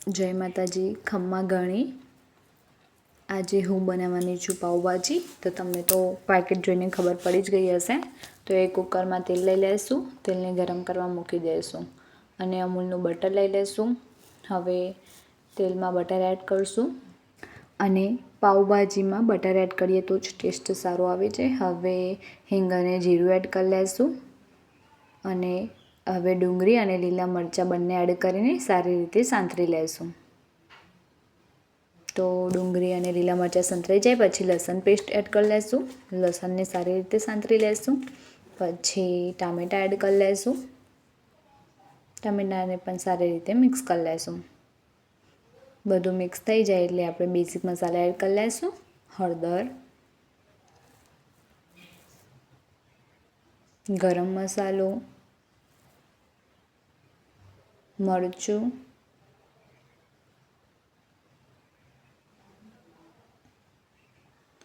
જય માતાજી, ખમ્મા ગણી। આજે હું બનાવવાની છું પાઉંભાજી। તો તમને તો પેકેટ જોઈને ખબર પડી જ ગઈ હશે। તો એક કુકરમાં તેલ લઈ લઈશું, તેલને ગરમ કરવા મૂકી દઈશું અને અમૂલનું બટર લઈ લઈશું। હવે તેલમાં બટર એડ કરશું અને પાઉંભાજીમાં બટર એડ કરીએ તો જ ટેસ્ટ સારો આવે છે। હવે હિંગ અને જીરું એડ કરી લઈશું અને હવે ડુંગળી અને લીલા મરચાં બંને એડ કરીને સારી રીતે સાંતળી લઈશું। તો ડુંગળી અને લીલા મરચાં સંતળાઈ જાય પછી લસણ પેસ્ટ એડ કરી લઈશું। લસણને સારી રીતે સાંતળી લઈશું। પછી ટામેટાં એડ કરી લઈશું। ટામેટાને પણ સારી રીતે મિક્સ કરી લઈશું। બધું મિક્સ થઈ જાય એટલે આપણે બેઝિક મસાલા એડ કરી લઈશું। હળદર, ગરમ મસાલો, મરચું,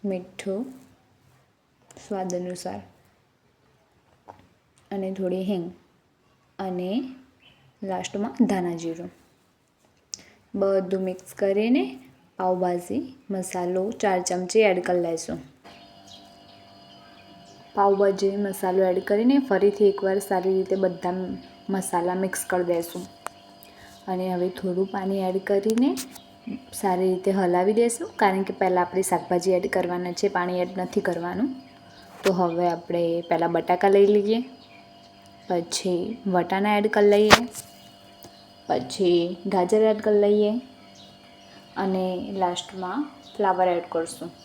મીઠું સ્વાદ અનુસાર અને થોડી હિંગ અને લાસ્ટમાં ધાણા જીરું બધું મિક્સ કરીને પાઉંભાજી મસાલો 4 ચમચી એડ કરી લઈશું। પાઉંભાજી મસાલો એડ કરીને ફરીથી એકવાર સારી રીતે બધા મસાલા મિક્સ કરી દઈશું અને હવે થોડું પાણી એડ કરીને સારી રીતે હલાવી દઈશું, કારણ કે પહેલાં આપણે શાકભાજી એડ કરવાના છે, પાણી એડ નથી કરવાનું। તો હવે આપણે પહેલાં બટાકા લઈ લઈએ, પછી વટાણા એડ કરી લઈએ, પછી ગાજર એડ કરી લઈએ અને લાસ્ટમાં ફ્લાવર એડ કરશું।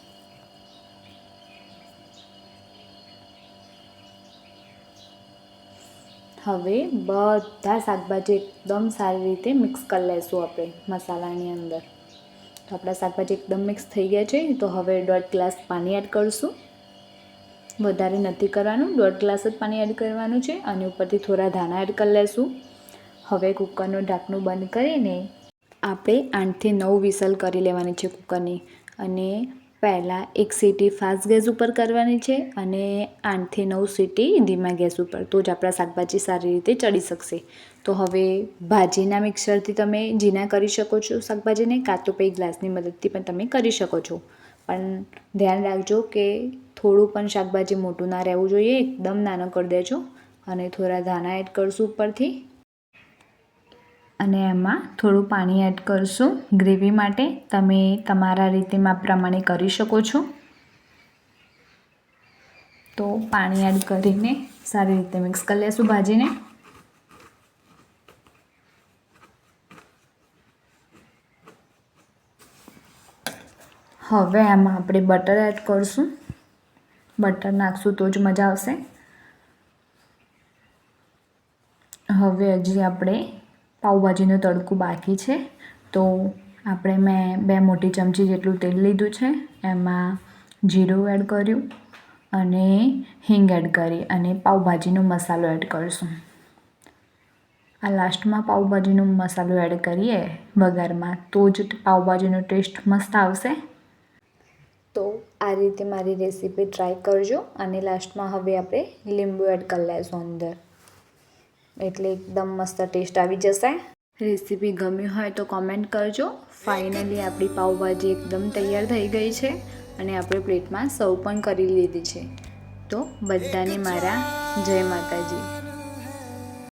હવે બધા શાકભાજી એકદમ સારી રીતે મિક્સ કરી લઈશું આપણે મસાલાની અંદર। તો આપણા શાકભાજી એકદમ મિક્સ થઈ ગયા છે। તો હવે 1.5 ગ્લાસ પાણી એડ કરીશું, વધારે નથી કરવાનું, 1.5 ગ્લાસ જ પાણી એડ કરવાનું છે અને ઉપરથી થોડા ધાણા એડ કરી લઈશું। હવે કુકરનું ઢાંકણું બંધ કરીને આપણે 8 થી 9 વિસલ કરી લેવાની છે કુકરની અને પહેલાં 1 સીટી ફાસ્ટ ગેસ ઉપર કરવાની છે અને 8 થી 9 સીટી ધીમા ગેસ ઉપર, તો જ આપણા શાકભાજી સારી રીતે ચડી શકશે। તો હવે ભાજીના મિક્સરથી તમે ઝીણા કરી શકો છો શાકભાજીને, કાં તો પછી ગ્લાસની મદદથી પણ તમે કરી શકો છો, પણ ધ્યાન રાખજો કે થોડું પણ શાકભાજી મોટું ના રહેવું જોઈએ, એકદમ નાનો કરી દેજો। અને થોડા ધાણા એડ કરશું ઉપરથી અને એમાં થોડું પાણી એડ કરશું ગ્રેવી માટે। તમે તમારા રીતે માપ પ્રમાણે કરી શકો છો। તો પાણી એડ કરીને સારી રીતે મિક્સ કરી લઈશું ભાજીને। હવે આમાં આપણે બટર એડ કરશું, બટર નાખશું તો જ મજા આવશે। હવે હજી આપણે પાઉંભાજીનું તડકું બાકી છે, તો મેં 2 મોટી ચમચી જેટલું તેલ લીધું છે, એમાં જીરું એડ કર્યું અને હિંગ એડ કરી અને પાઉંભાજીનો મસાલો એડ કરીશું। આ લાસ્ટમાં પાઉંભાજીનો મસાલો એડ કરીએ વઘારમાં તો જ પાઉંભાજીનો ટેસ્ટ મસ્ત આવશે। તો આ રીતે મારી રેસીપી ટ્રાય કરજો અને લાસ્ટમાં હવે આપણે લીંબુ એડ કરી લઈશું અંદર, એટલે એકદમ મસ્ત ટેસ્ટ આવી જશે। રેસીપી ગમી હોય તો કોમેન્ટ કરજો। ફાઇનલી આપણી પાઉંભાજી એકદમ તૈયાર થઈ ગઈ છે અને આપણે પ્લેટમાં સર્વ પણ કરી લીધી છે। તો બધાને મારા જય માતાજી।